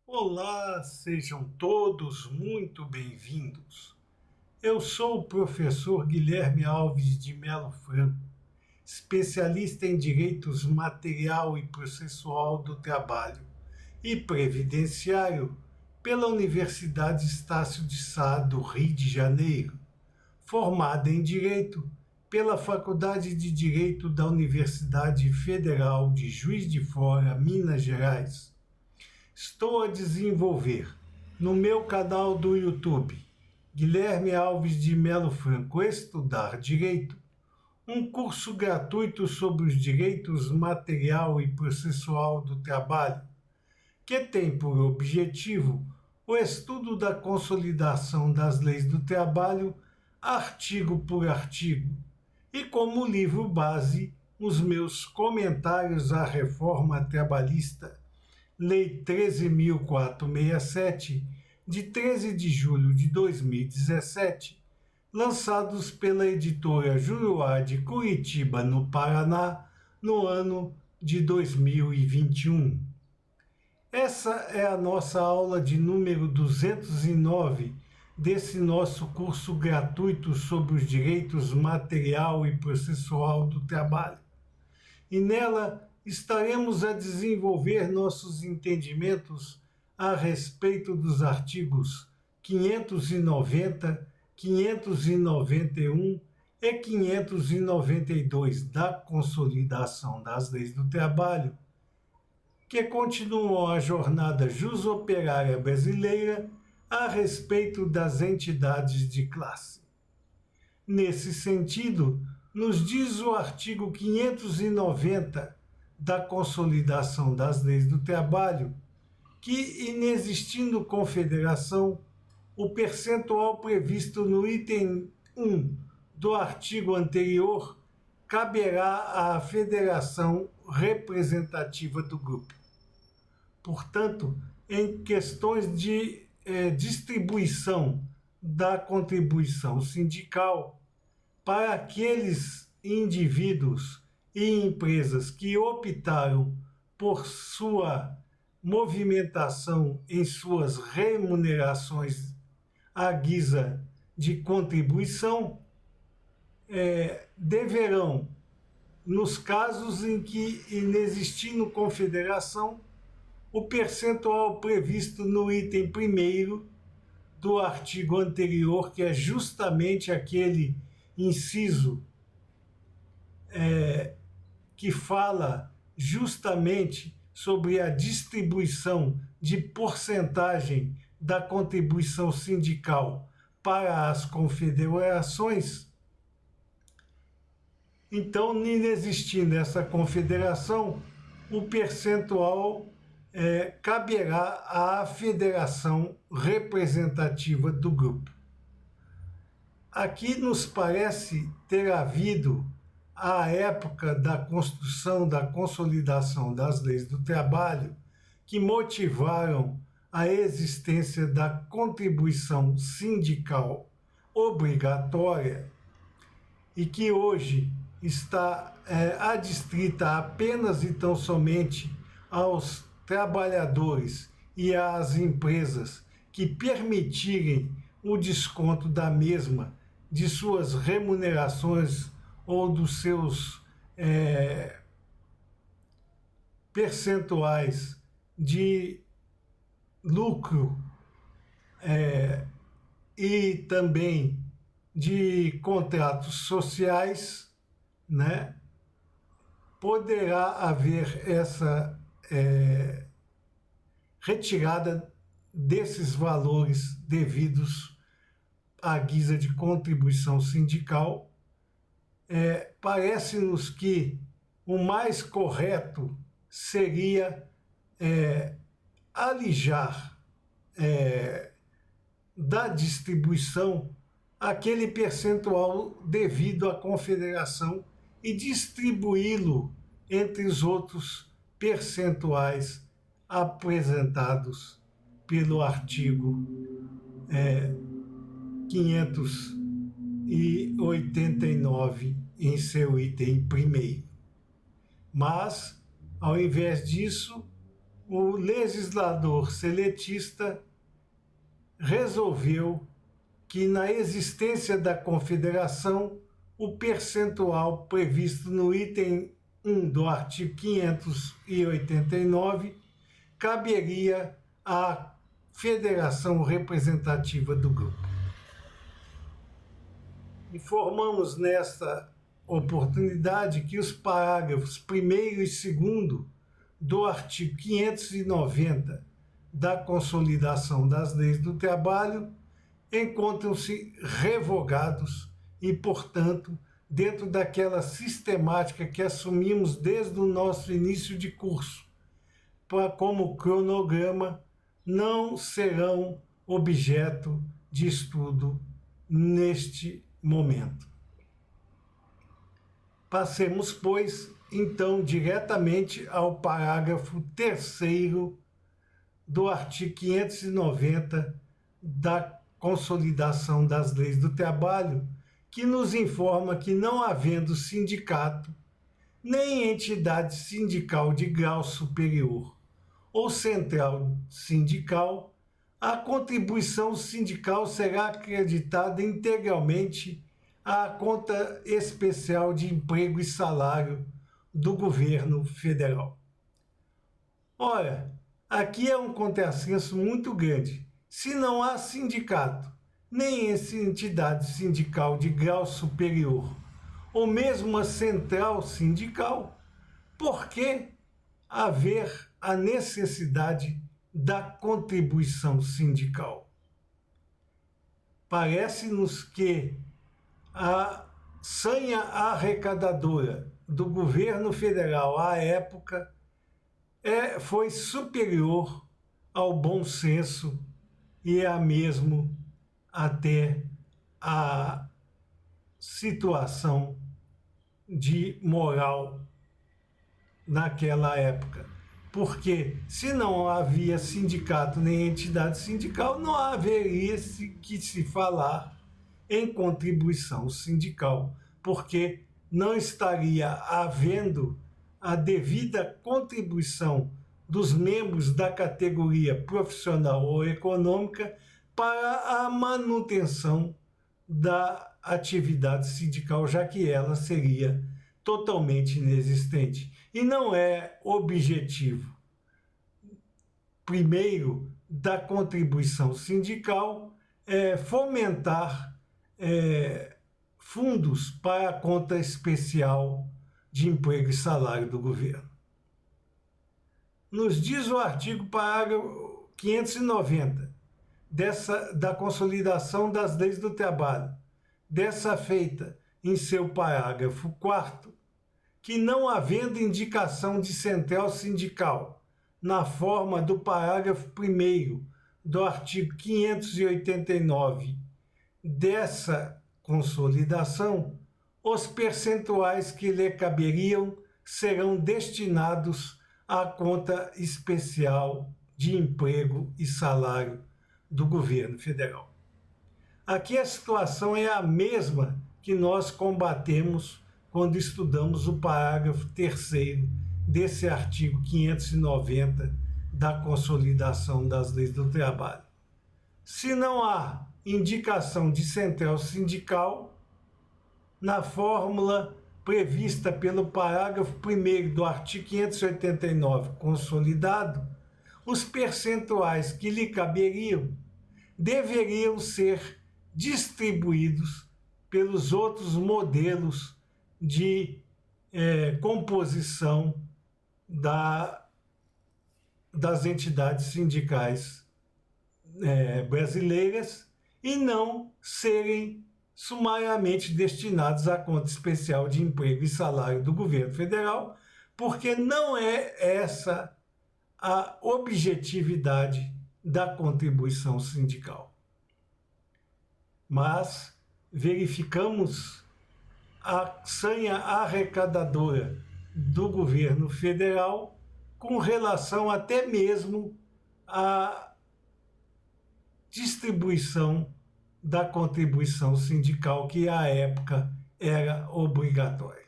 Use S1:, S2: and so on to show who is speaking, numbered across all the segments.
S1: Olá, sejam todos muito bem-vindos. Eu sou o professor Guilherme Alves de Melo Franco, especialista em direitos material e processual do trabalho e previdenciário pela Universidade Estácio de Sá do Rio de Janeiro, formado em Direito pela Faculdade de Direito da Universidade Federal de Juiz de Fora, Minas Gerais. Estou a desenvolver no meu canal do YouTube, Guilherme Alves de Melo Franco Estudar Direito, um curso gratuito sobre os direitos material e processual do trabalho, que tem por objetivo o estudo da consolidação das leis do trabalho, artigo por artigo, e como livro base, os meus comentários à reforma trabalhista Lei 13.467, de 13 de julho de 2017, lançados pela editora Juruá de Curitiba, no Paraná, no ano de 2021. Essa é a nossa aula de número 209 desse nosso curso gratuito sobre os direitos material e processual do trabalho. E nela estaremos a desenvolver nossos entendimentos a respeito dos artigos 590, 591 e 592 da Consolidação das Leis do Trabalho, que continuam a jornada jusoperária brasileira a respeito das entidades de classe. Nesse sentido, nos diz o artigo 590 da Consolidação das Leis do Trabalho que, inexistindo confederação, o percentual previsto no item 1 do artigo anterior caberá à federação representativa do grupo. Portanto, em questões de distribuição da contribuição sindical, para aqueles indivíduos e empresas que optaram por sua movimentação em suas remunerações à guisa de contribuição, deverão, nos casos em que inexistindo confederação, o percentual previsto no item 1º do artigo anterior, que é justamente aquele inciso que fala justamente sobre a distribuição de porcentagem da contribuição sindical para as confederações. Então, inexistindo essa confederação, o percentual caberá à federação representativa do grupo. Aqui nos parece ter havido, à época da construção da consolidação das leis do trabalho, que motivaram a existência da contribuição sindical obrigatória e que hoje está adstrita apenas e tão somente aos trabalhadores e às empresas que permitirem o desconto da mesma de suas remunerações ou dos seus percentuais de lucro e também de contratos sociais, né? Poderá haver essa retirada desses valores devidos à guisa de contribuição sindical. Parece-nos que o mais correto seria alijar da distribuição aquele percentual devido à confederação e distribuí-lo entre os outros percentuais apresentados pelo artigo 589 em seu item 1º. Mas, ao invés disso, o legislador seletista resolveu que, na existência da confederação, o percentual previsto no item 1 do artigo 589 caberia à federação representativa do grupo. Informamos nesta oportunidade que os parágrafos 1º e 2º do artigo 590 da Consolidação das Leis do Trabalho encontram-se revogados e, portanto, dentro daquela sistemática que assumimos desde o nosso início de curso, como cronograma, não serão objeto de estudo neste momento. Passemos, pois, então, diretamente ao parágrafo 3º do artigo 590 da Consolidação das Leis do Trabalho, que nos informa que, não havendo sindicato, nem entidade sindical de grau superior ou central sindical, a contribuição sindical será acreditada integralmente à conta especial de emprego e salário do governo federal. Ora, aqui é um contrassenso muito grande. Se não há sindicato, nem entidade sindical de grau superior, ou mesmo a central sindical, por que haver a necessidade da contribuição sindical? Parece-nos que a sanha arrecadadora do governo federal à época foi superior ao bom senso e a mesmo até a situação de moral naquela época. Porque se não havia sindicato nem entidade sindical, não haveria que se falar em contribuição sindical, porque não estaria havendo a devida contribuição dos membros da categoria profissional ou econômica para a manutenção da atividade sindical, já que ela seria totalmente inexistente. E não é objetivo, primeiro, da contribuição sindical fomentar fundos para a conta especial de emprego e salário do governo. Nos diz o artigo parágrafo 590 da Consolidação das Leis do Trabalho, dessa feita em seu parágrafo 4º, que, não havendo indicação de central sindical na forma do parágrafo 1º do artigo 589 dessa consolidação, os percentuais que lhe caberiam serão destinados à conta especial de emprego e salário do governo federal. Aqui a situação é a mesma que nós combatemos quando estudamos o parágrafo 3º desse artigo 590 da Consolidação das Leis do Trabalho. Se não há indicação de central sindical, na fórmula prevista pelo parágrafo 1º do artigo 589 consolidado, os percentuais que lhe caberiam deveriam ser distribuídos pelos outros modelos de composição das entidades sindicais brasileiras e não serem sumariamente destinados à conta especial de emprego e salário do governo federal, porque não é essa a objetividade da contribuição sindical. Mas verificamos a sanha arrecadadora do governo federal com relação até mesmo à distribuição da contribuição sindical, que à época era obrigatória.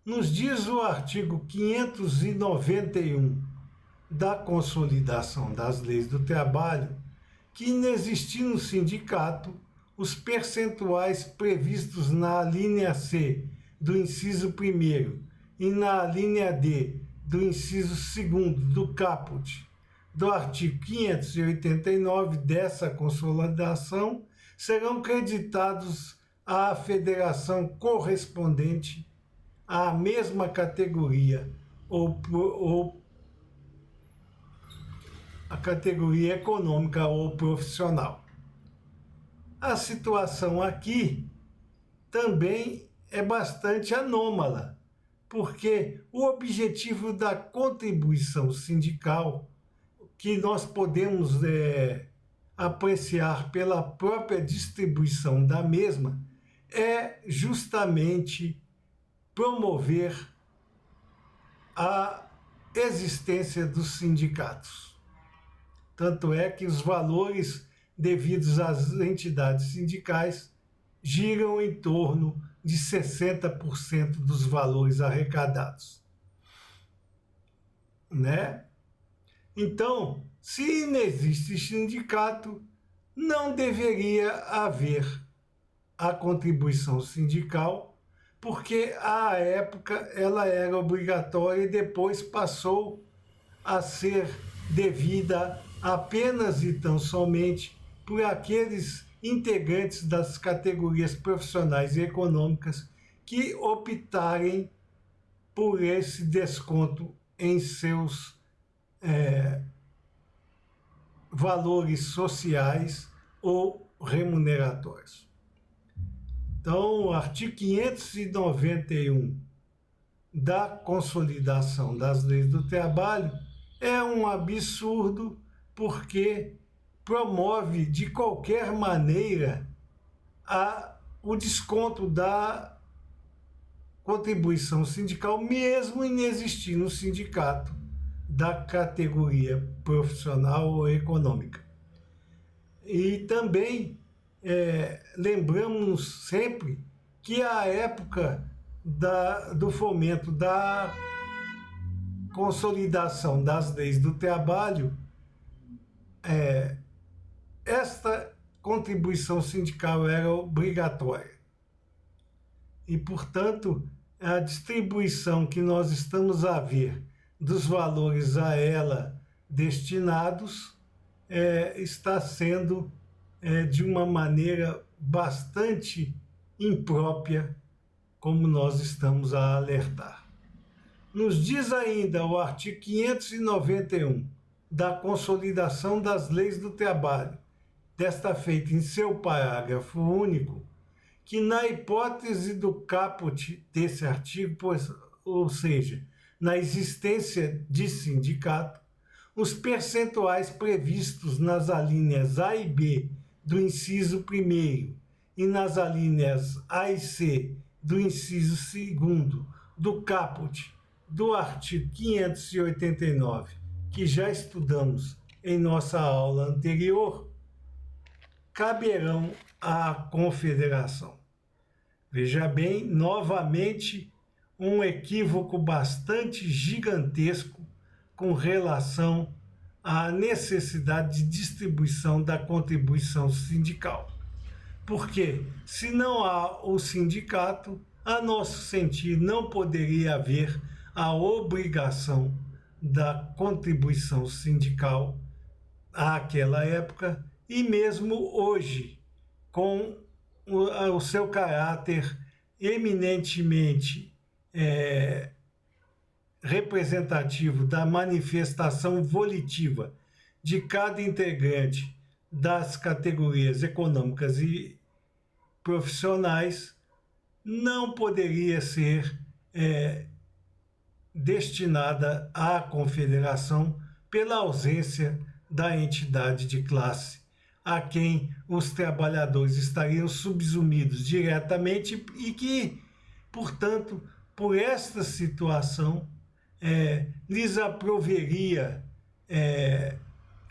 S1: Nos diz o artigo 591 da Consolidação das Leis do Trabalho que, inexistindo no sindicato, os percentuais previstos na alínea C do inciso 1º e na alínea D do inciso 2º do caput do artigo 589 dessa consolidação serão creditados à federação correspondente à mesma categoria ou a categoria econômica ou profissional. A situação aqui também é bastante anômala, porque o objetivo da contribuição sindical, que nós podemos apreciar pela própria distribuição da mesma, é justamente promover a existência dos sindicatos. Tanto é que os valores devidos às entidades sindicais giram em torno de 60% dos valores arrecadados. Né? Então, se não existe sindicato, não deveria haver a contribuição sindical, porque à época ela era obrigatória e depois passou a ser devida apenas e tão somente por aqueles integrantes das categorias profissionais e econômicas que optarem por esse desconto em seus valores sociais ou remuneratórios. Então, o artigo 591 da Consolidação das Leis do Trabalho é um absurdo, porque promove de qualquer maneira o desconto da contribuição sindical, mesmo inexistindo um sindicato da categoria profissional ou econômica. E também lembramos sempre que a época do fomento da consolidação das leis do trabalho, esta contribuição sindical era obrigatória. E, portanto, a distribuição que nós estamos a ver dos valores a ela destinados está sendo de uma maneira bastante imprópria, como nós estamos a alertar. Nos diz ainda o artigo 591 da Consolidação das Leis do Trabalho, desta feita em seu parágrafo único, que na hipótese do caput desse artigo, ou seja, na existência de sindicato, os percentuais previstos nas alíneas A e B do inciso 1º e nas alíneas A e C do inciso 2º do caput do artigo 589, que já estudamos em nossa aula anterior, caberão à Confederação. Veja bem, novamente, um equívoco bastante gigantesco com relação à necessidade de distribuição da contribuição sindical. Porque, se não há o sindicato, a nosso sentir, não poderia haver a obrigação da contribuição sindical àquela época, e mesmo hoje, com o seu caráter eminentemente representativo da manifestação volitiva de cada integrante das categorias econômicas e profissionais, não poderia ser destinada à Confederação pela ausência da entidade de classe a quem os trabalhadores estariam subsumidos diretamente e que, portanto, por esta situação, lhes aproveria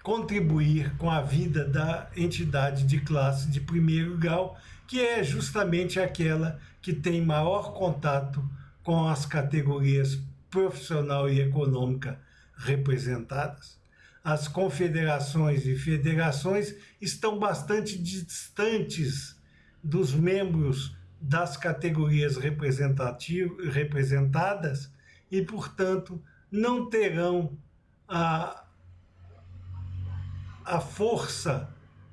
S1: contribuir com a vida da entidade de classe de primeiro grau, que é justamente aquela que tem maior contato com as categorias profissional e econômica representadas. As confederações e federações estão bastante distantes dos membros das categorias representadas e, portanto, não terão a força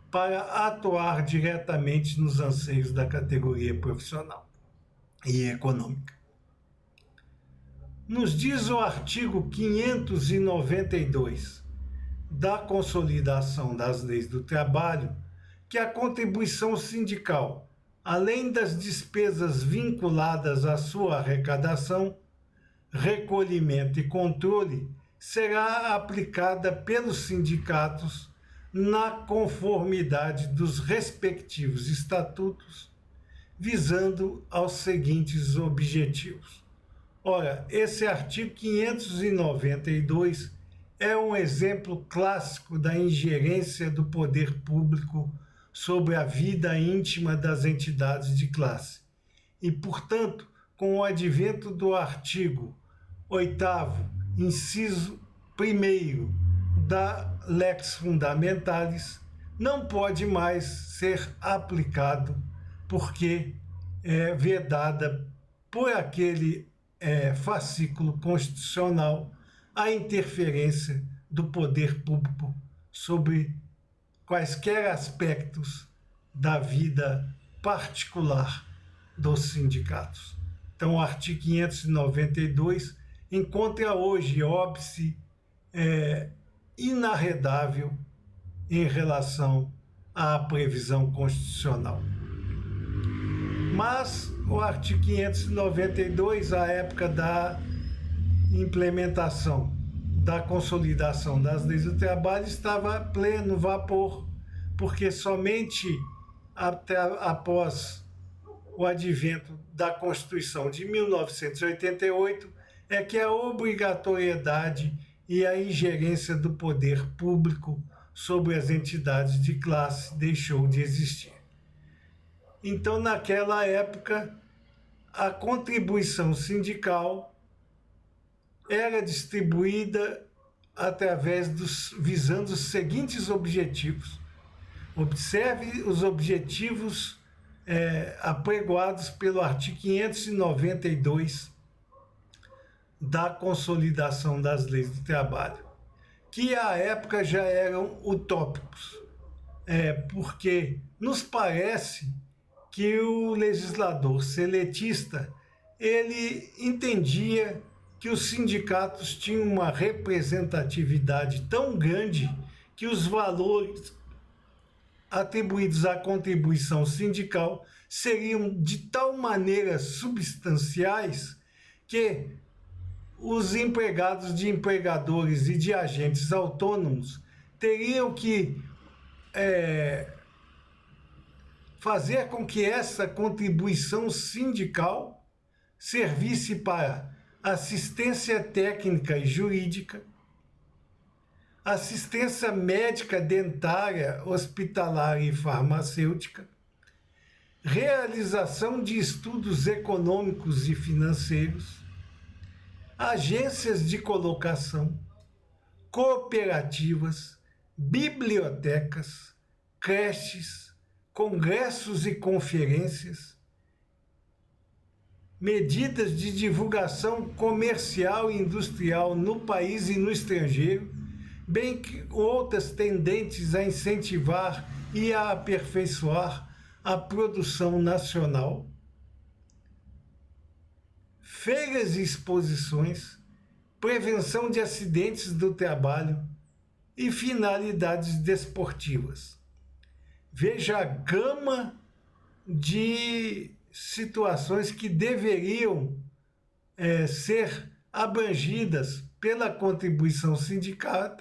S1: para atuar diretamente nos anseios da categoria profissional e econômica. Nos diz o artigo 592 da Consolidação das Leis do Trabalho que a contribuição sindical, além das despesas vinculadas à sua arrecadação, recolhimento e controle, será aplicada pelos sindicatos na conformidade dos respectivos estatutos, visando aos seguintes objetivos. Ora, esse artigo 592 é um exemplo clássico da ingerência do poder público sobre a vida íntima das entidades de classe. E, portanto, com o advento do artigo 8º, inciso 1º da Lex Fundamentalis, não pode mais ser aplicado porque é vedada por aquele fascículo constitucional a interferência do poder público sobre quaisquer aspectos da vida particular dos sindicatos. Então, o artigo 592 encontra hoje óbice inarredável em relação à previsão constitucional. Mas o artigo 592, à época da implementação da consolidação das leis do trabalho, estava a pleno vapor, porque somente após o advento da Constituição de 1988 é que a obrigatoriedade e a ingerência do poder público sobre as entidades de classe deixou de existir. Então, naquela época, a contribuição sindical era distribuída visando os seguintes objetivos. Observe os objetivos apregoados pelo artigo 592 da Consolidação das Leis do Trabalho, que à época já eram utópicos, porque nos parece que o legislador seletista ele entendia que os sindicatos tinham uma representatividade tão grande que os valores atribuídos à contribuição sindical seriam de tal maneira substanciais que os empregados de empregadores e de agentes autônomos teriam que fazer com que essa contribuição sindical servisse para assistência técnica e jurídica, assistência médica, dentária, hospitalar e farmacêutica, realização de estudos econômicos e financeiros, agências de colocação, cooperativas, bibliotecas, creches, congressos e conferências, medidas de divulgação comercial e industrial no país e no estrangeiro, bem que outras tendentes a incentivar e a aperfeiçoar a produção nacional, feiras e exposições, prevenção de acidentes do trabalho e finalidades desportivas. Veja a gama de situações que deveriam ser abrangidas pela contribuição sindical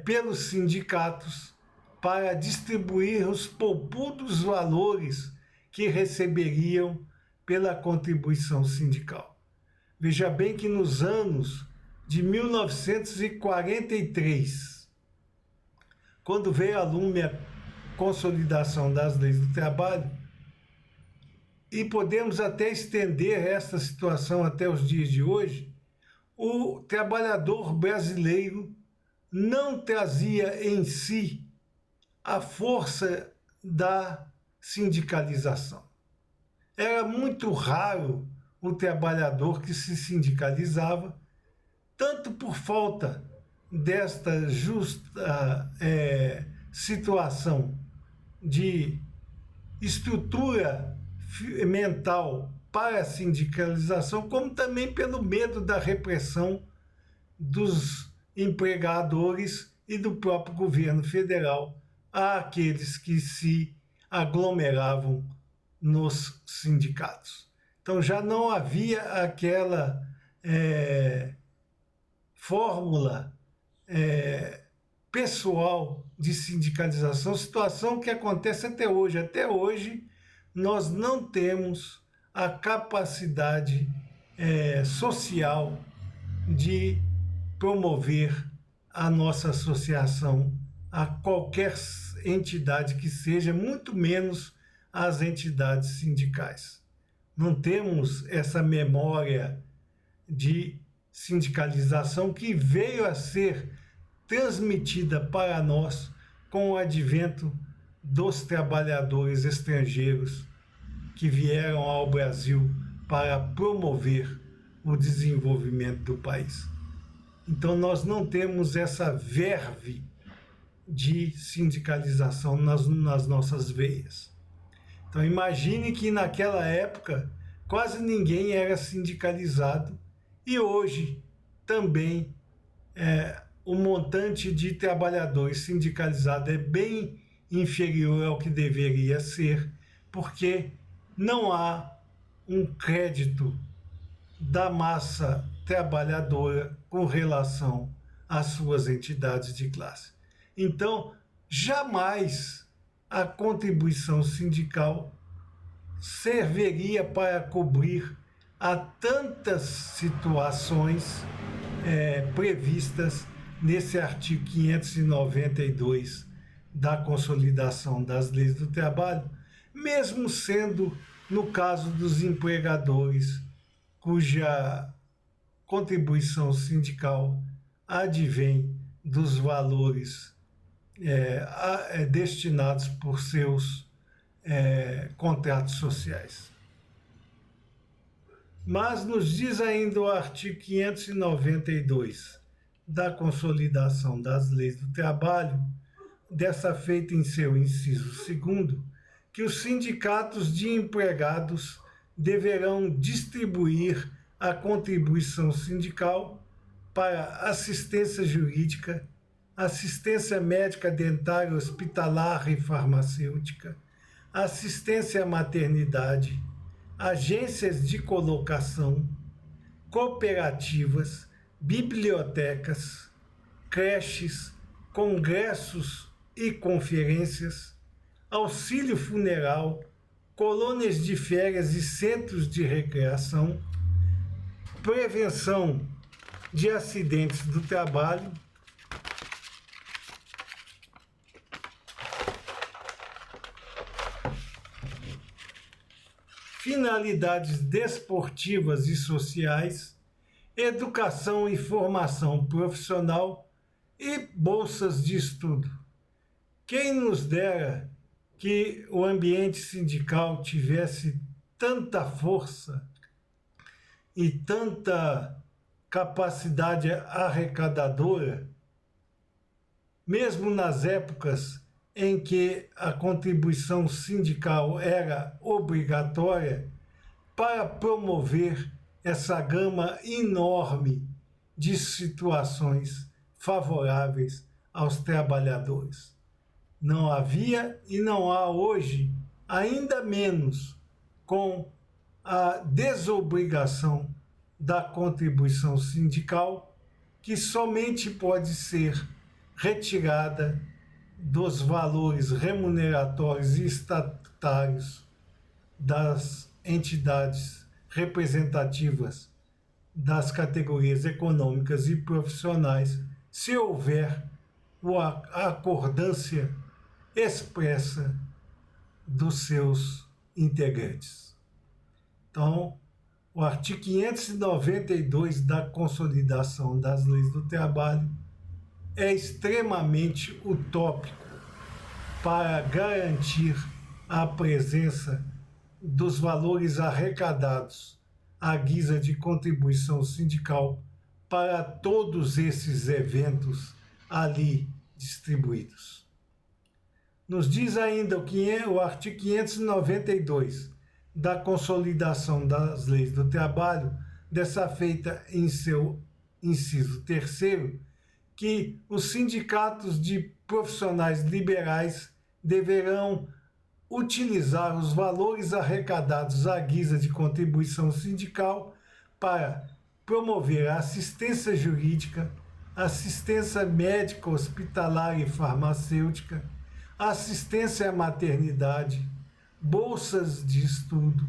S1: pelos sindicatos para distribuir os poupudos valores que receberiam pela contribuição sindical. Veja bem que nos anos de 1943, quando veio a lume a consolidação das leis do trabalho, e podemos até estender esta situação até os dias de hoje, o trabalhador brasileiro não trazia em si a força da sindicalização. Era muito raro o trabalhador que se sindicalizava, tanto por falta desta justa situação de estrutura mental para a sindicalização, como também pelo medo da repressão dos empregadores e do próprio governo federal àqueles que se aglomeravam nos sindicatos. Então já não havia aquela fórmula pessoal de sindicalização, situação que acontece até hoje. Até hoje nós não temos a capacidade social de promover a nossa associação a qualquer entidade que seja, muito menos as entidades sindicais. Não temos essa memória de sindicalização que veio a ser transmitida para nós com o advento dos trabalhadores estrangeiros que vieram ao Brasil para promover o desenvolvimento do país. Então nós não temos essa verve de sindicalização nas nossas veias. Então imagine que naquela época quase ninguém era sindicalizado e hoje também o montante de trabalhadores sindicalizados é bem inferior ao que deveria ser, porque não há um crédito da massa trabalhadora com relação às suas entidades de classe. Então, jamais a contribuição sindical serviria para cobrir a tantas situações previstas nesse artigo 592 da Consolidação das Leis do Trabalho, mesmo sendo no caso dos empregadores cuja contribuição sindical advém dos valores destinados por seus contratos sociais. Mas nos diz ainda o artigo 592 da Consolidação das Leis do Trabalho, dessa feita em seu inciso 2º, que os sindicatos de empregados deverão distribuir a contribuição sindical para assistência jurídica, assistência médica, dentária, hospitalar e farmacêutica, assistência à maternidade, agências de colocação, cooperativas, bibliotecas, creches, congressos e conferências, auxílio funeral, colônias de férias e centros de recreação, prevenção de acidentes do trabalho, finalidades desportivas e sociais, educação e formação profissional e bolsas de estudo. Quem nos dera que o ambiente sindical tivesse tanta força e tanta capacidade arrecadadora, mesmo nas épocas em que a contribuição sindical era obrigatória, para promover essa gama enorme de situações favoráveis aos trabalhadores. Não havia e não há hoje, ainda menos com a desobrigação da contribuição sindical, que somente pode ser retirada dos valores remuneratórios e estatutários das entidades representativas das categorias econômicas e profissionais, se houver a acordância expressa dos seus integrantes. Então, o artigo 592 da Consolidação das Leis do Trabalho é extremamente utópico para garantir a presença dos valores arrecadados à guisa de contribuição sindical para todos esses eventos ali distribuídos. Nos diz ainda o artigo 592 da Consolidação das Leis do Trabalho, dessa feita em seu inciso 3º, que os sindicatos de profissionais liberais deverão utilizar os valores arrecadados à guisa de contribuição sindical para promover a assistência jurídica, assistência médica, hospitalar e farmacêutica, assistência à maternidade, bolsas de estudo,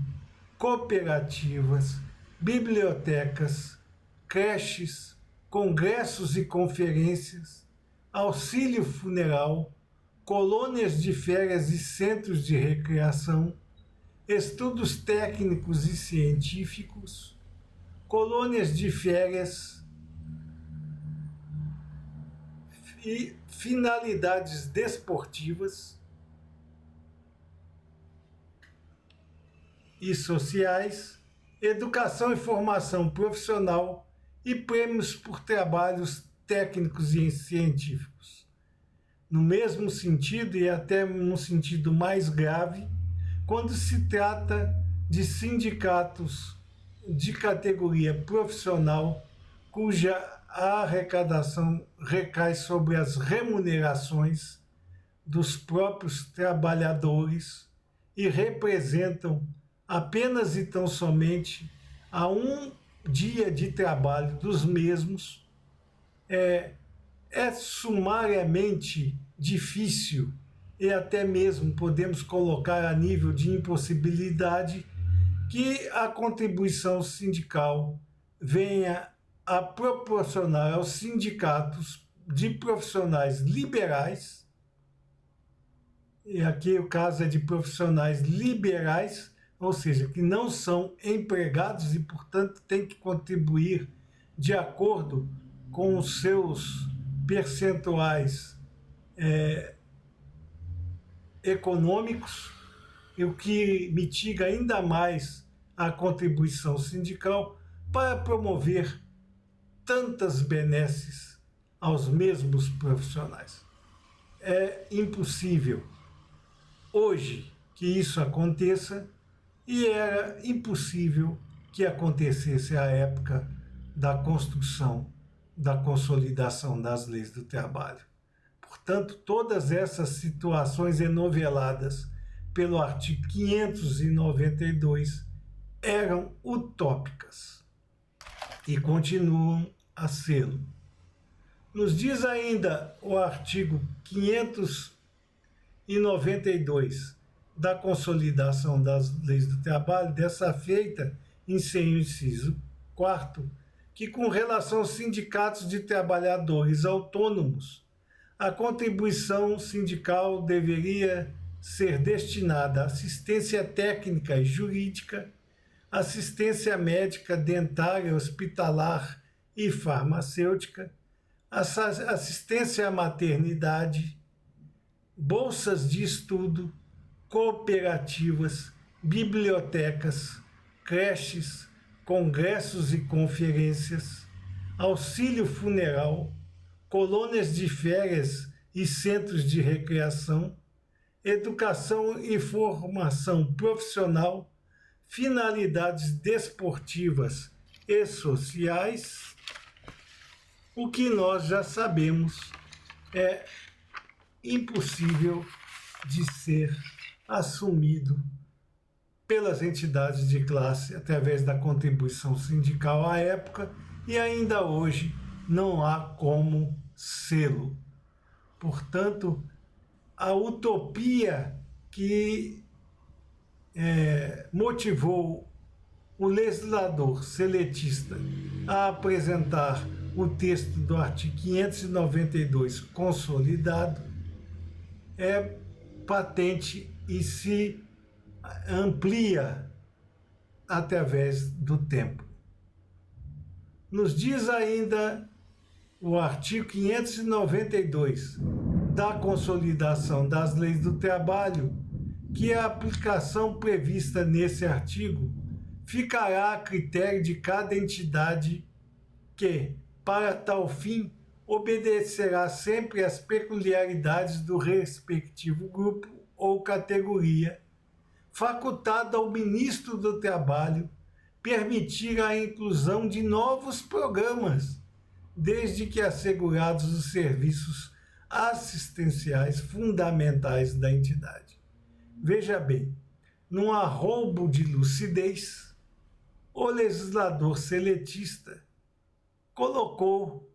S1: cooperativas, bibliotecas, creches, congressos e conferências, auxílio funeral, colônias de férias e centros de recreação, estudos técnicos e científicos, colônias de férias e finalidades desportivas e sociais, educação e formação profissional e prêmios por trabalhos técnicos e científicos. No mesmo sentido, e até num sentido mais grave, quando se trata de sindicatos de categoria profissional cuja arrecadação recai sobre as remunerações dos próprios trabalhadores e representam apenas e tão somente a um dia de trabalho dos mesmos, é sumariamente difícil e até mesmo podemos colocar a nível de impossibilidade que a contribuição sindical venha a proporcionar aos sindicatos de profissionais liberais, e aqui o caso é de profissionais liberais, ou seja, que não são empregados e, portanto, têm que contribuir de acordo com os seus percentuais econômicos, e o que mitiga ainda mais a contribuição sindical para promover tantas benesses aos mesmos profissionais. É impossível hoje que isso aconteça, e era impossível que acontecesse à época da construção, da consolidação das leis do trabalho. Portanto, todas essas situações enoveladas pelo artigo 592 eram utópicas e continuam a sê-lo. Nos diz ainda o artigo 592 da Consolidação das Leis do Trabalho, dessa feita em seu inciso 4º, que com relação aos sindicatos de trabalhadores autônomos, a contribuição sindical deveria ser destinada à assistência técnica e jurídica, assistência médica, dentária, hospitalar e farmacêutica, assistência à maternidade, bolsas de estudo, cooperativas, bibliotecas, creches, congressos e conferências, auxílio funeral, colônias de férias e centros de recreação, educação e formação profissional, finalidades desportivas e sociais. O que nós já sabemos é impossível de ser assumido pelas entidades de classe através da contribuição sindical à época, e ainda hoje não há como sê-lo. Portanto, a utopia que motivou o legislador seletista a apresentar o texto do artigo 592 consolidado é patente e se amplia através do tempo. Nos diz ainda o artigo 592 da Consolidação das Leis do Trabalho que a aplicação prevista nesse artigo ficará a critério de cada entidade que, para tal fim, obedecerá sempre às peculiaridades do respectivo grupo ou categoria, facultado ao ministro do Trabalho permitir a inclusão de novos programas, desde que assegurados os serviços assistenciais fundamentais da entidade. Veja bem, num arroubo de lucidez, o legislador seletista colocou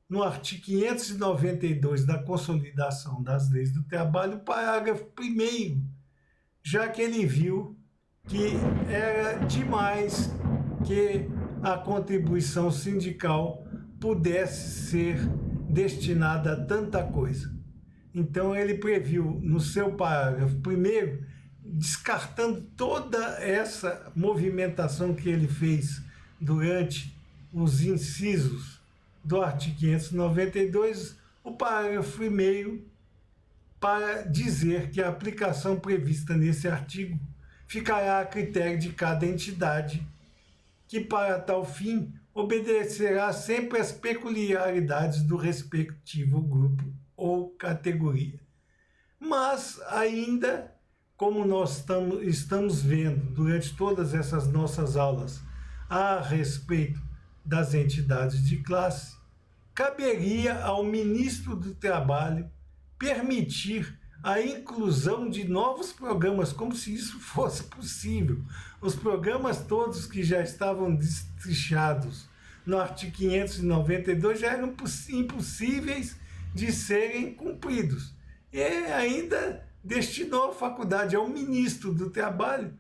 S1: no artigo 592 da Consolidação das Leis do Trabalho, parágrafo 1º, já que ele viu que era demais que a contribuição sindical pudesse ser destinada a tanta coisa. Então ele previu no seu parágrafo 1º, descartando toda essa movimentação que ele fez durante os incisos do artigo 592, o parágrafo 1º, para dizer que a aplicação prevista nesse artigo ficará a critério de cada entidade, que para tal fim obedecerá sempre às peculiaridades do respectivo grupo ou categoria. Mas ainda, como nós estamos vendo durante todas essas nossas aulas a respeito das entidades de classe, caberia ao ministro do Trabalho permitir a inclusão de novos programas, como se isso fosse possível. Os programas todos que já estavam destrinchados no artigo 592 já eram impossíveis de serem cumpridos. E ainda destinou a faculdade ao ministro do Trabalho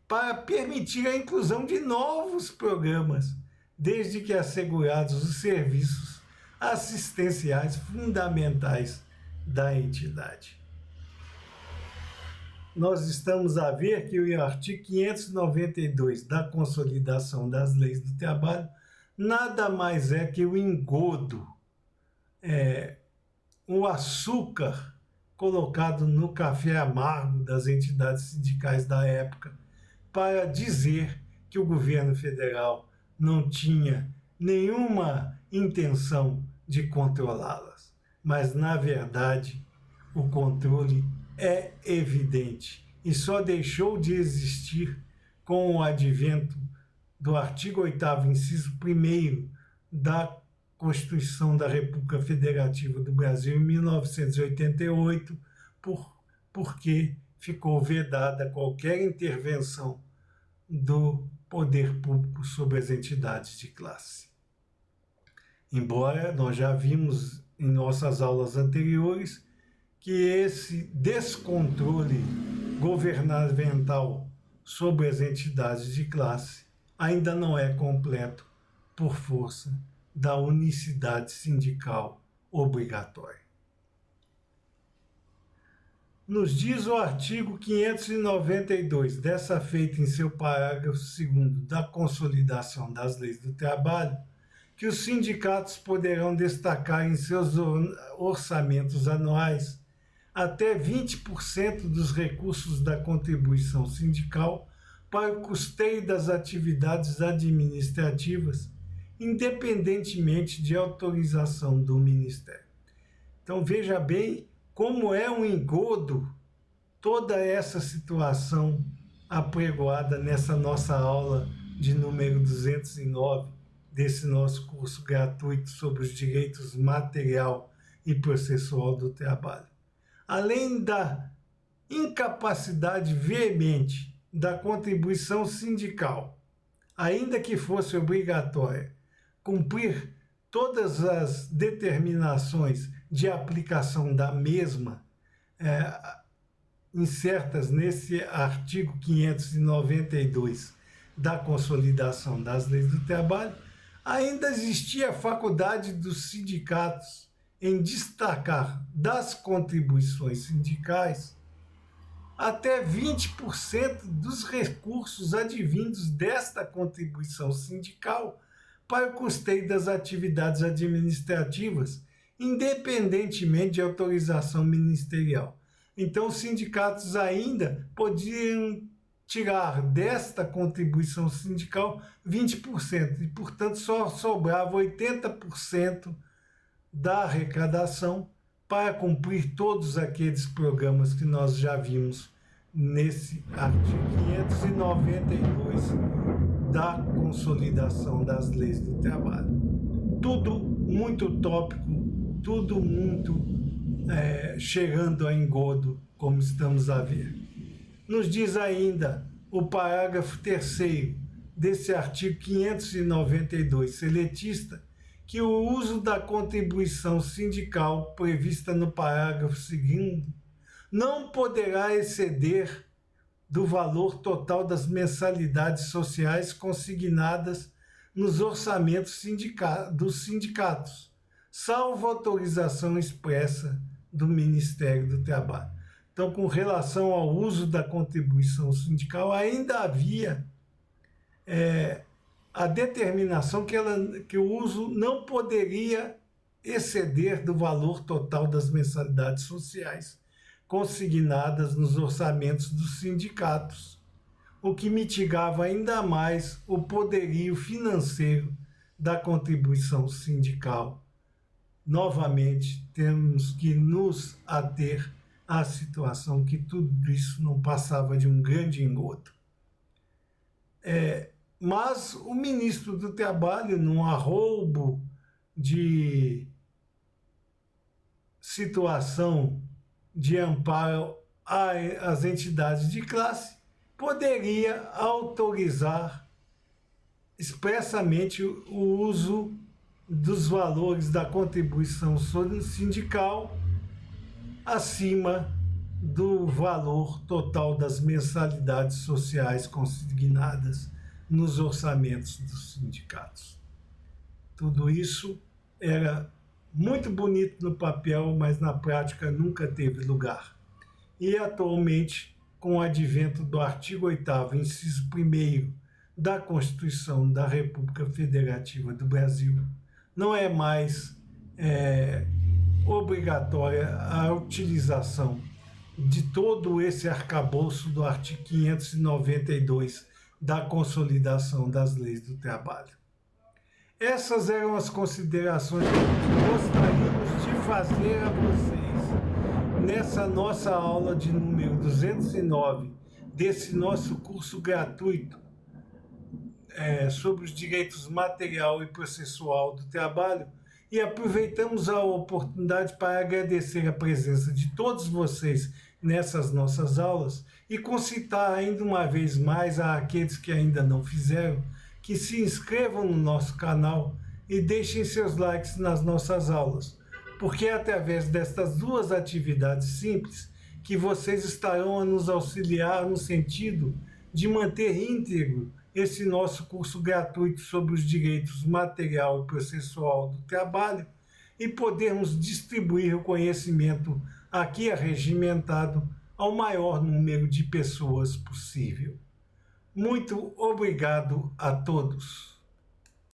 S1: para permitir a inclusão de novos programas, desde que assegurados os serviços assistenciais fundamentais da entidade. Nós estamos a ver que o artigo 592 da Consolidação das Leis do Trabalho nada mais é que o engodo, o açúcar colocado no café amargo das entidades sindicais da época para dizer que o governo federal não tinha nenhuma intenção de controlá-las. Mas, na verdade, o controle é evidente e só deixou de existir com o advento do artigo 8º, inciso 1º da Constituição da República Federativa do Brasil em 1988, porque ficou vedada qualquer intervenção do poder público sobre as entidades de classe. Embora nós já vimos em nossas aulas anteriores que esse descontrole governamental sobre as entidades de classe ainda não é completo por força da unicidade sindical obrigatória. Nos diz o artigo 592, dessa feita em seu parágrafo 2º da Consolidação das Leis do Trabalho, que os sindicatos poderão destacar em seus orçamentos anuais até 20% dos recursos da contribuição sindical para o custeio das atividades administrativas, independentemente de autorização do Ministério. Então veja bem como é um engodo toda essa situação apregoada nessa nossa aula de número 209 desse nosso curso gratuito sobre os direitos material e processual do trabalho. Além da incapacidade veemente da contribuição sindical, ainda que fosse obrigatória, cumprir todas as determinações de aplicação da mesma, insertas nesse artigo 592 da Consolidação das Leis do Trabalho, ainda existia a faculdade dos sindicatos em destacar das contribuições sindicais até 20% dos recursos advindos desta contribuição sindical para o custeio das atividades administrativas, independentemente de autorização ministerial. Então, os sindicatos ainda podiam tirar desta contribuição sindical 20%, e, portanto, só sobrava 80% da arrecadação para cumprir todos aqueles programas que nós já vimos nesse artigo 592 da Consolidação das Leis do Trabalho. Tudo muito utópico, tudo muito cheirando a engodo, como estamos a ver. Nos diz ainda o parágrafo 3º desse artigo 592 seletista que o uso da contribuição sindical prevista no parágrafo 2º não poderá exceder do valor total das mensalidades sociais consignadas nos orçamentos dos sindicatos, salvo autorização expressa do Ministério do Trabalho. Então, com relação ao uso da contribuição sindical, ainda havia a determinação que o uso não poderia exceder do valor total das mensalidades sociais consignadas nos orçamentos dos sindicatos, o que mitigava ainda mais o poderio financeiro da contribuição sindical. Novamente, temos que nos ater à situação que tudo isso não passava de um grande engodo. Mas o ministro do Trabalho, num arroubo de situação de amparo às entidades de classe, poderia autorizar expressamente o uso dos valores da contribuição sindical acima do valor total das mensalidades sociais consignadas nos orçamentos dos sindicatos. Tudo isso era muito bonito no papel, mas na prática nunca teve lugar. E atualmente, com o advento do artigo 8º, inciso 1º da Constituição da República Federativa do Brasil, não é mais obrigatória a utilização de todo esse arcabouço do artigo 592 da Consolidação das Leis do Trabalho. Essas eram as considerações que gostaríamos de fazer a vocês nessa nossa aula de número 209 desse nosso curso gratuito sobre os direitos material e processual do trabalho, e aproveitamos a oportunidade para agradecer a presença de todos vocês nessas nossas aulas e concitar ainda uma vez mais àqueles que ainda não fizeram, que se inscrevam no nosso canal e deixem seus likes nas nossas aulas, porque é através destas duas atividades simples que vocês estarão a nos auxiliar no sentido de manter íntegro esse nosso curso gratuito sobre os direitos material e processual do trabalho e podermos distribuir o conhecimento aqui arregimentado ao maior número de pessoas possível. Muito obrigado a todos.